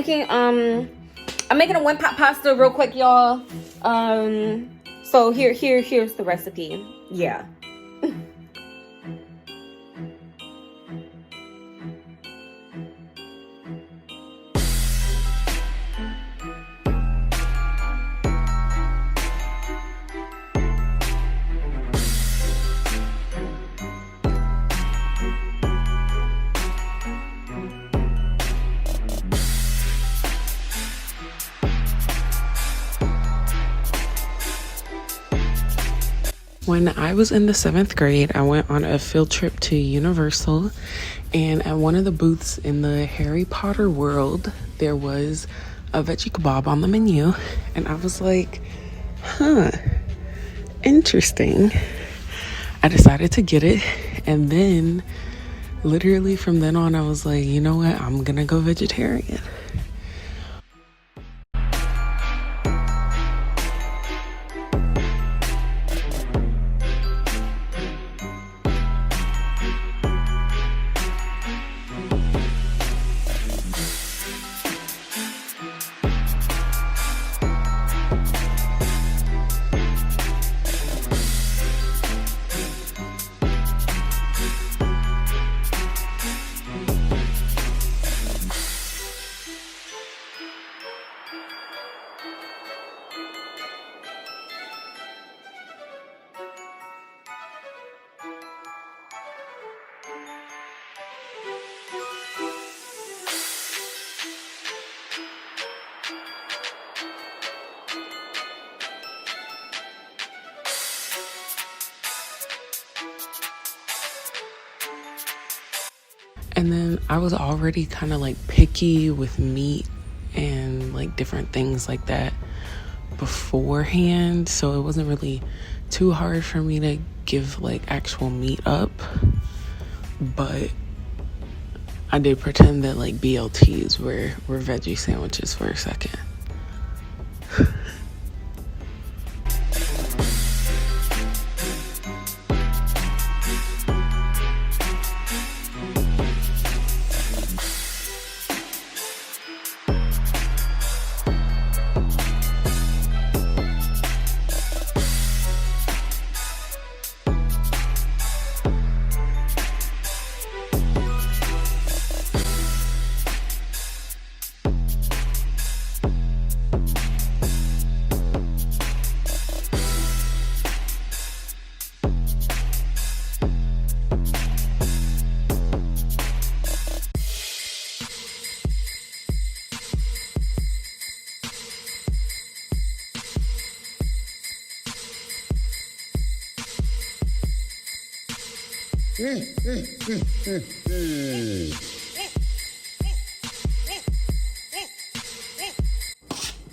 making a one pot pasta real quick, y'all. So here's the recipe. Yeah. When I was in the 7th grade, I went on a field trip to Universal, and at one of the booths in the Harry Potter world, there was a veggie kebab on the menu, and I was like, huh, interesting. I decided to get it, and then literally from then on, I was like, you know what, I'm gonna go vegetarian. And then I was already kind of like picky with meat and like different things like that beforehand, so it wasn't really too hard for me to give like actual meat up. But I did pretend that like BLTs were veggie sandwiches for a second.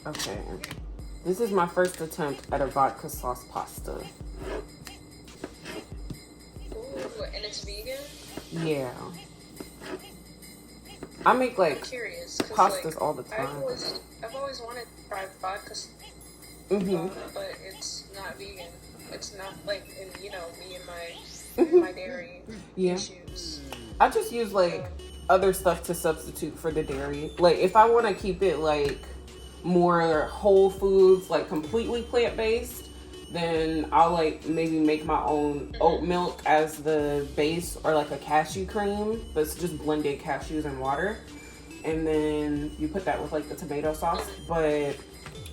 Okay, this is my first attempt at a vodka sauce pasta. Ooh, and it's vegan? Yeah. I make like pastas like, all the time. I've always wanted to try vodka, but it's not vegan. It's not like, me and my dairy issues. I just use like other stuff to substitute for the dairy. Like if I want to keep it like more whole foods, like completely plant-based, then I'll like maybe make my own oat milk as the base, or like a cashew cream that's just blended cashews and water, and then you put that with like the tomato sauce. But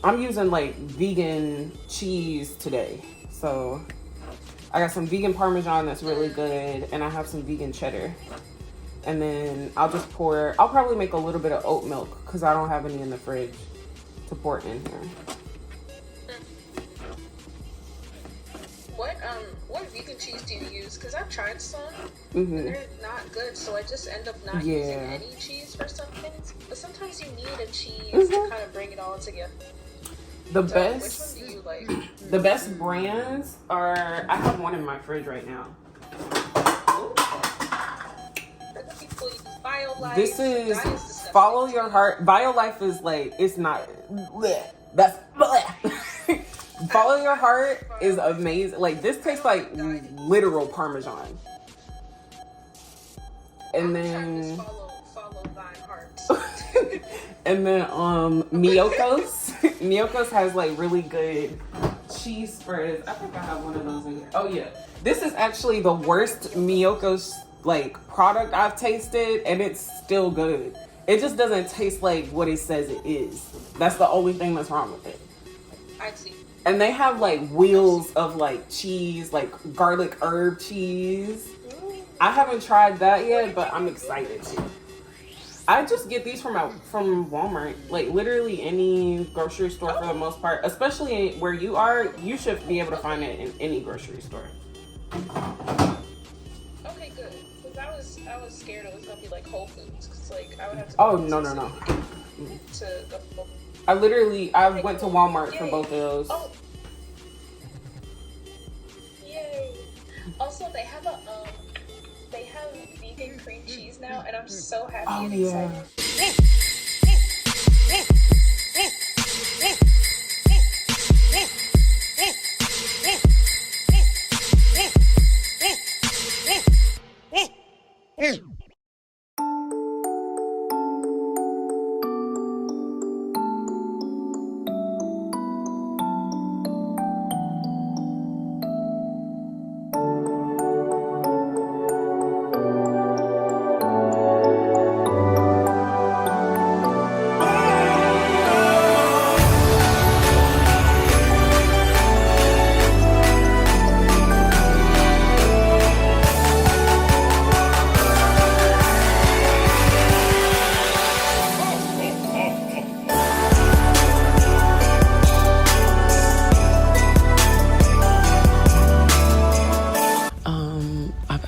I'm using like vegan cheese today, so I got some vegan Parmesan that's really good, and I have some vegan cheddar. And then I'll probably make a little bit of oat milk because I don't have any in the fridge to pour in here. What vegan cheese do you use? Because I've tried some, and they're not good, so I just end up not using any cheese for some things. But sometimes you need a cheese to kind of bring it all together. The So, best, which one do you like? the best brands are, I have one in my fridge right now. People use BioLife. This is Follow Your Heart. BioLife is like, it's not, bleh. That's bleh. Follow Your Heart is amazing. Like this tastes like literal Parmesan. And then follow thine heart. And then Miyoko's. Miyoko's has like really good cheese spreads. I think I have one of those in here. Oh yeah. This is actually the worst Miyoko's like product I've tasted, and it's still good. It just doesn't taste like what it says it is. That's the only thing that's wrong with it. I see. And they have like wheels of like cheese, like garlic herb cheese. I haven't tried that yet, but I'm excited to. I just get these from Walmart, like literally any grocery store for the most part. Especially where you are, you should be able to find it in any grocery store. Okay, good. Because I was scared it was gonna be like Whole Foods, because like I would have to. Oh no. To go. I went to Walmart for both of those. Oh. Yay! Also, they have vegan cream cheese now, and I'm so happy and excited.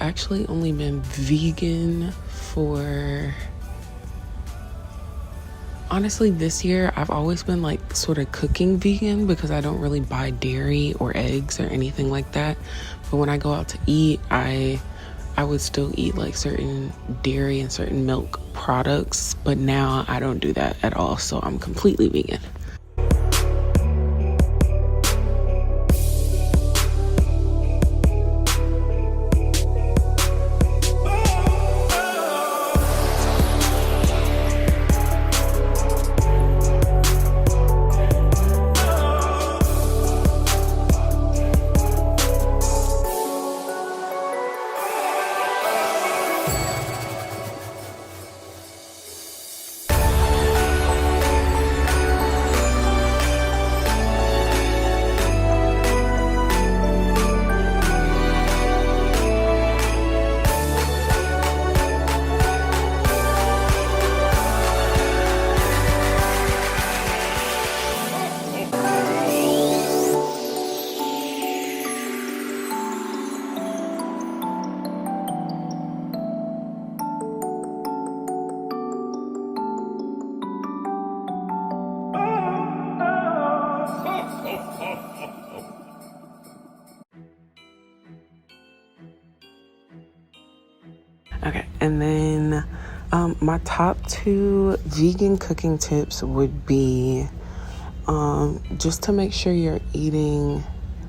Actually only been vegan for honestly this year. I've always been like sort of cooking vegan because I don't really buy dairy or eggs or anything like that. But when I go out to eat, I would still eat like certain dairy and certain milk products, but now I don't do that at all, so I'm completely vegan. Okay, and then my top 2 vegan cooking tips would be just to make sure you're eating,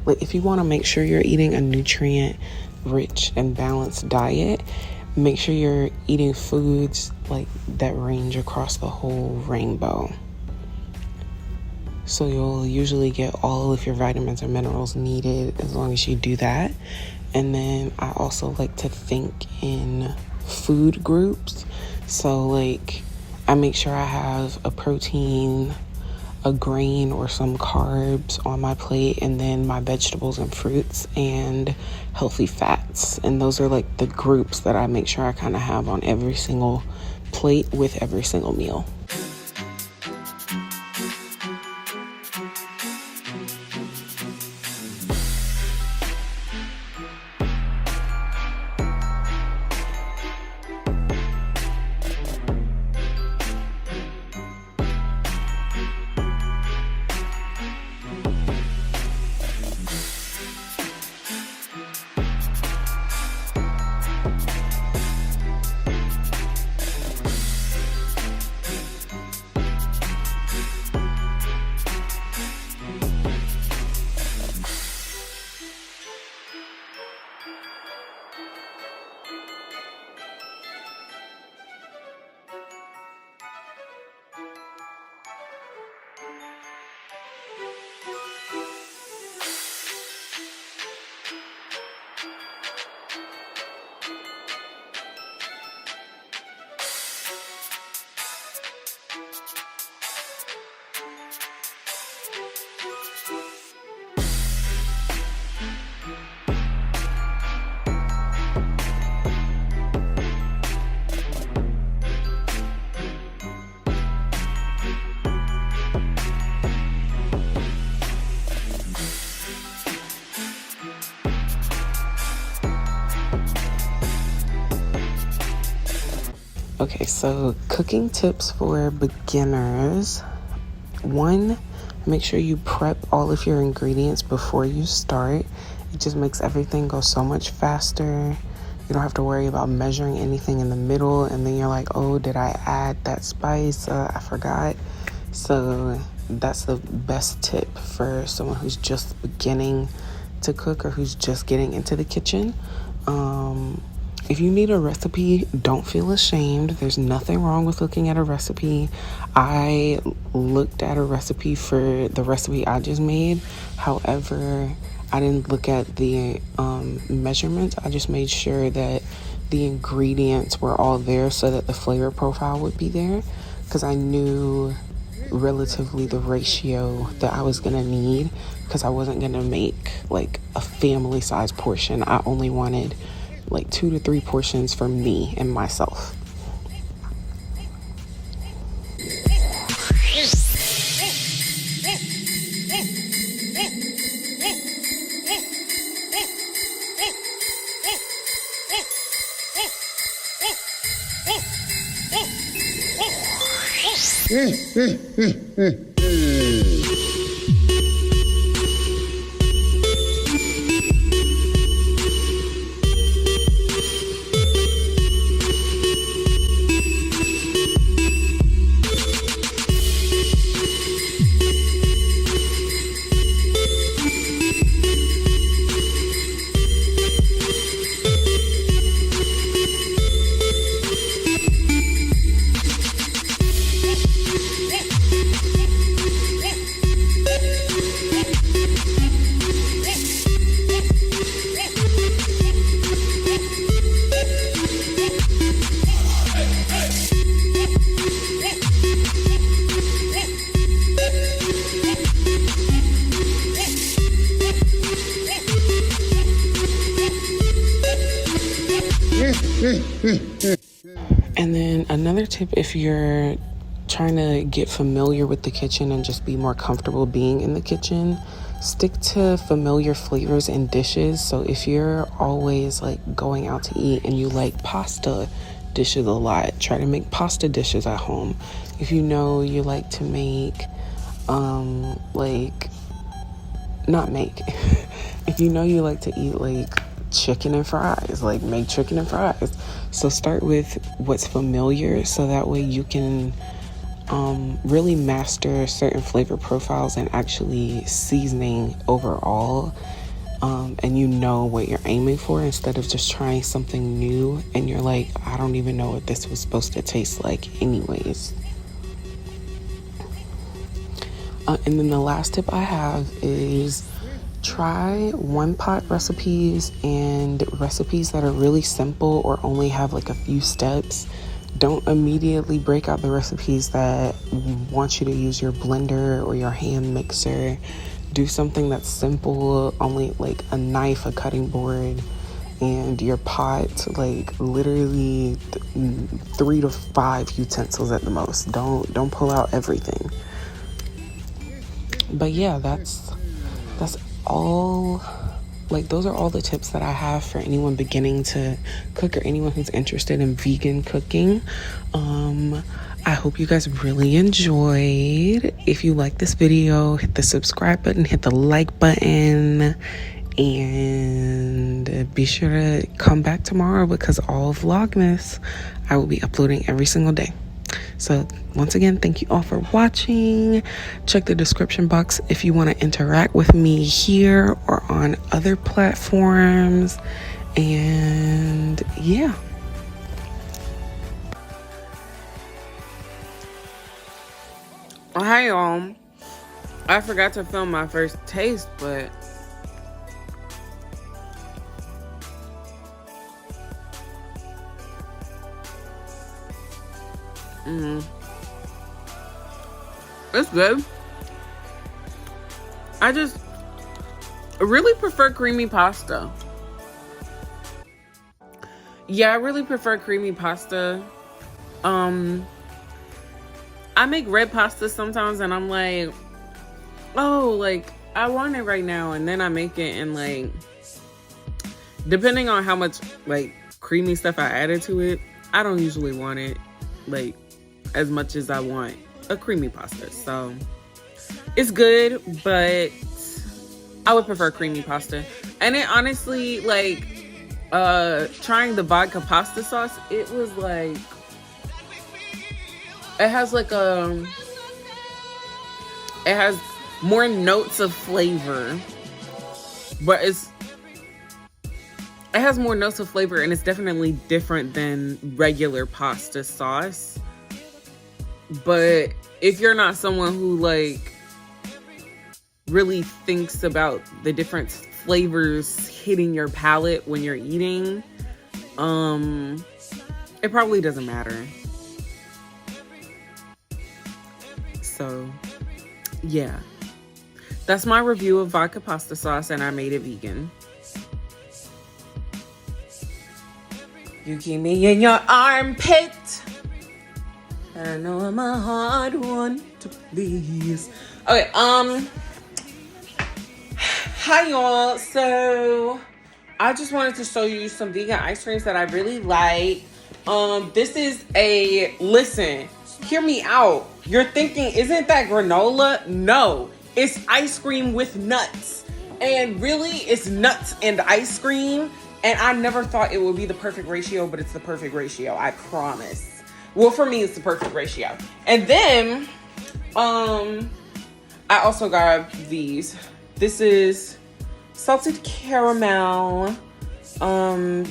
like if you want to make sure you're eating a nutrient rich and balanced diet, make sure you're eating foods like that range across the whole rainbow. So you'll usually get all of your vitamins and minerals needed as long as you do that. And then I also like to think in food groups. So like I make sure I have a protein, a grain, or some carbs on my plate, and then my vegetables and fruits and healthy fats. And those are like the groups that I make sure I kind of have on every single plate with every single meal. Okay, so cooking tips for beginners. 1, make sure you prep all of your ingredients before you start. It just makes everything go so much faster. You don't have to worry about measuring anything in the middle, and then you're like, oh, did I add that spice? I forgot. So that's the best tip for someone who's just beginning to cook or who's just getting into the kitchen. If you need a recipe, don't feel ashamed. There's nothing wrong with looking at a recipe. I looked at a recipe for the recipe I just made. However, I didn't look at the measurements. I just made sure that the ingredients were all there so that the flavor profile would be there, because I knew relatively the ratio that I was gonna need, because I wasn't gonna make like a family size portion. I only wanted like 2 to 3 portions for me and myself. And then another tip, if you're trying to get familiar with the kitchen and just be more comfortable being in the kitchen, stick to familiar flavors and dishes. So if you're always like going out to eat and you like pasta dishes a lot, try to make pasta dishes at home. If you know you like to make if you know you like to eat like chicken and fries, like make chicken and fries. So start with what's familiar, so that way you can really master certain flavor profiles and actually seasoning overall, and you know what you're aiming for, instead of just trying something new and you're like, I don't even know what this was supposed to taste like anyways. And then the last tip I have is try one-pot recipes and recipes that are really simple or only have like a few steps. Don't immediately break out the recipes that want you to use your blender or your hand mixer. Do something that's simple, only like a knife, a cutting board, and your pot, like literally 3 to 5 utensils at the most. Don't pull out everything. But yeah, that's all. Like, those are all the tips that I have for anyone beginning to cook or anyone who's interested in vegan cooking. I hope you guys really enjoyed. If you like this video, hit the subscribe button, hit the like button, and be sure to come back tomorrow, because all Vlogmas I will be uploading every single day. So once again, thank you all for watching. Check the description box if you want to interact with me here or on other platforms. And yeah. Hi y'all. I forgot to film my first taste, but it's good. I just really prefer creamy pasta. Yeah, I really prefer creamy pasta. I make red pasta sometimes and I'm like, oh, like I want it right now, and then I make it, and like depending on how much like creamy stuff I added to it, I don't usually want it. like as much as I want a creamy pasta. So it's good, but I would prefer creamy pasta. And it honestly, like, trying the vodka pasta sauce, it was like, it has like it has more notes of flavor, but it has more notes of flavor, and it's definitely different than regular pasta sauce. But if you're not someone who like really thinks about the different flavors hitting your palate when you're eating, it probably doesn't matter. So yeah, that's my review of vodka pasta sauce, and I made it vegan. You keep me in your armpit. I know I'm a hard one to please. Okay, hi y'all. So I just wanted to show you some vegan ice creams that I really like. This is listen, hear me out. You're thinking, isn't that granola? No, it's ice cream with nuts. And really, it's nuts and ice cream. And I never thought it would be the perfect ratio, but it's the perfect ratio, I promise. Well, for me, it's the perfect ratio. And then, I also got these. This is salted caramel,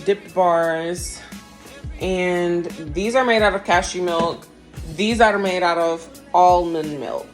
dipped bars. And these are made out of cashew milk. These are made out of almond milk.